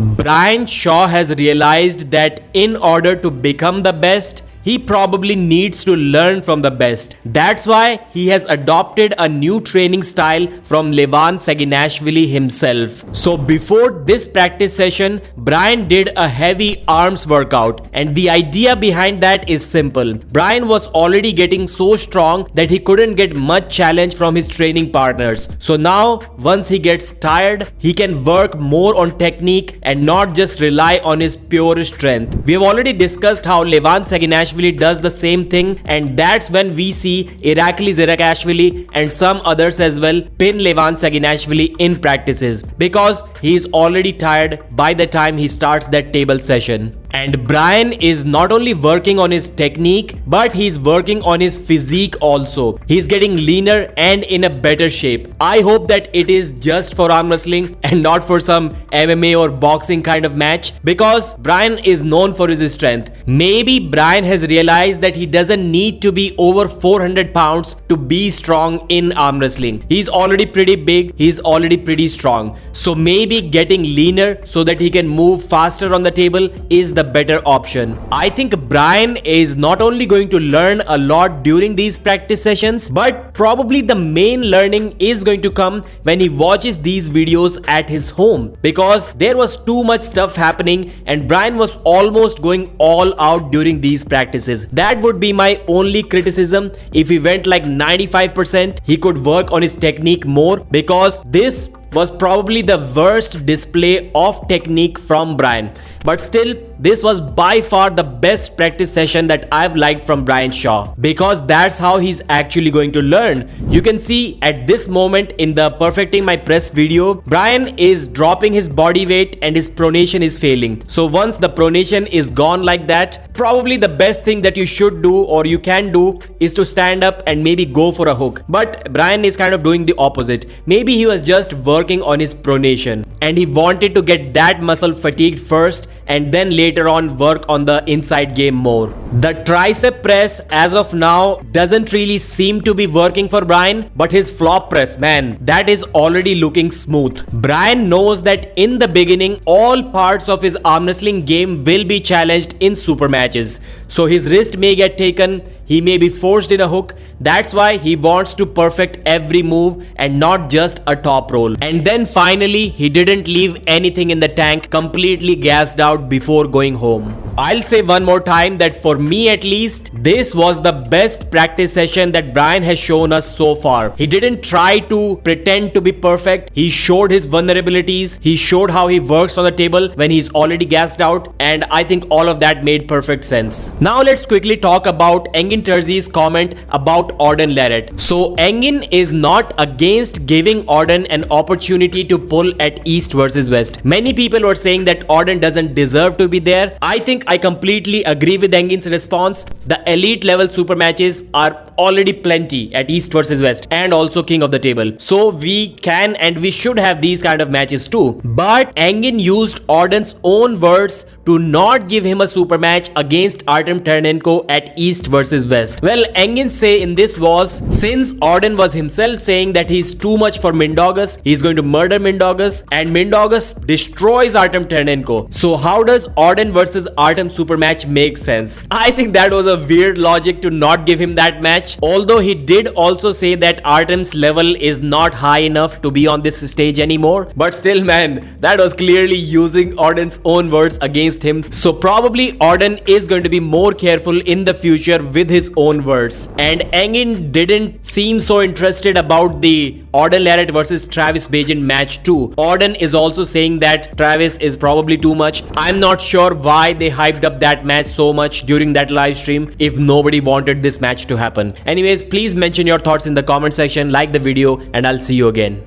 Brian Shaw has realized that in order to become the best, he probably needs to learn from the best. That's why he has adopted a new training style from Levan Saginashvili himself. So before this practice session, Brian did a heavy arms workout, and the idea behind that is simple. Brian was already getting so strong that he couldn't get much challenge from his training partners. So now, once he gets tired, he can work more on technique and not just rely on his pure strength. We have already discussed how Levan Saginashvili does the same thing, and that's when we see Irakli Zirakashvili and some others as well pin Levan Saginashvili in practices, because he is already tired by the time he starts that table session. And Brian is not only working on his technique, but he's working on his physique also. He's getting leaner and in a better shape. I hope that it is just for arm wrestling and not for some MMA or boxing kind of match, because Brian is known for his strength. Maybe Brian has realized that he doesn't need to be over 400 pounds to be strong in arm wrestling. He's already pretty big, he's already pretty strong. So maybe getting leaner so that he can move faster on the table is the better option. I think Brian is not only going to learn a lot during these practice sessions, but probably the main learning is going to come when he watches these videos at his home, because there was too much stuff happening and Brian was almost going all out during these practices. That would be my only criticism. If he went like 95%, he could work on his technique more, because this was probably the worst display of technique from Brian. But still, this was by far the best practice session that I've liked from Brian Shaw, because that's how he's actually going to learn. You can see at this moment in the Perfecting My Press video, Brian is dropping his body weight and his pronation is failing. So once the pronation is gone like that, probably the best thing that you should do or you can do is to stand up and maybe go for a hook. But Brian is kind of doing the opposite. Maybe he was just working on his pronation and he wanted to get that muscle fatigued first and then later on work on the inside game more. The tricep press as of now doesn't really seem to be working for Brian, but his flop press, man, that is already looking smooth. Brian knows that in the beginning all parts of his arm wrestling game will be challenged in super matches. So his wrist may get taken, he may be forced in a hook. That's why he wants to perfect every move and not just a top roll. And then finally, he didn't leave anything in the tank, completely gassed out before going home. I'll say one more time that for me at least, this was the best practice session that Brian has shown us so far. He didn't try to pretend to be perfect. He showed his vulnerabilities. He showed how he works on the table when he's already gassed out. And I think all of that made perfect sense. Now let's quickly talk about Engin Terzi's comment about Auden Larratt. So Engin is not against giving Auden an opportunity to pull at East versus West. Many people were saying that Auden doesn't deserve to be there. I think I completely agree with Engin's response. The elite level super matches are already plenty at East versus West and also King of the Table. So we can and we should have these kind of matches too. But Engin used Auden's own words to not give him a super match against Artem Ternenko at East versus West. Well, Engin's say in this was, since Auden was himself saying that he's too much for Mindaugas, he's going to murder Mindaugas, and Mindaugas destroys Artem Ternenko. So how does Auden versus Artem super match make sense? I think that was a weird logic to not give him that match. Although he did also say that Artem's level is not high enough to be on this stage anymore. But still, man, that was clearly using Auden's own words against him. So probably Auden is going to be more careful in the future with his own words. And Engin didn't seem so interested about the Auden Larratt versus Travis Bagent match too. Auden is also saying that Travis is probably too much. I'm not sure why they hyped up that match so much during that live stream if nobody wanted this match to happen. Anyways, please mention your thoughts in the comment section, like the video, and I'll see you again.